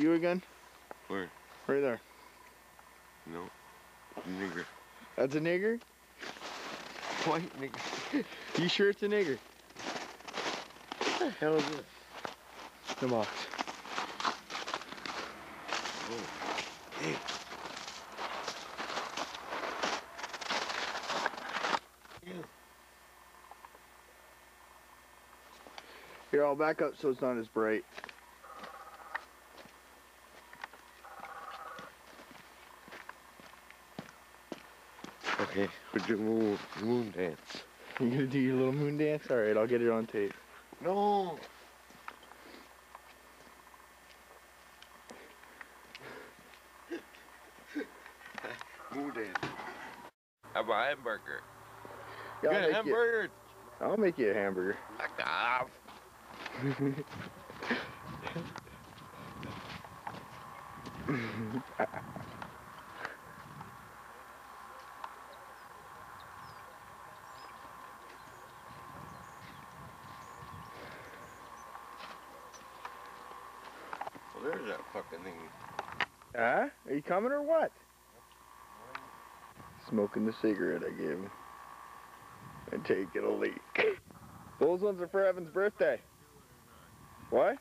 you again? Where? Right there. No. Nigger. That's a nigger? White nigger. You sure it's a nigger? What the hell is this? The box. Oh. Hey. Here, I'll back up so it's not as bright. Okay, we're doing moon dance. You gonna do your little moon dance? Alright, I'll get it on tape. No! Moon dance. How about a hamburger? Yeah, Get a hamburger! I'll make you a hamburger. Fuck off! Well, there's that fucking thing. Huh? Are you coming or what? Smoking the cigarette I gave him. And taking a leak. Those ones are for Evan's birthday. What?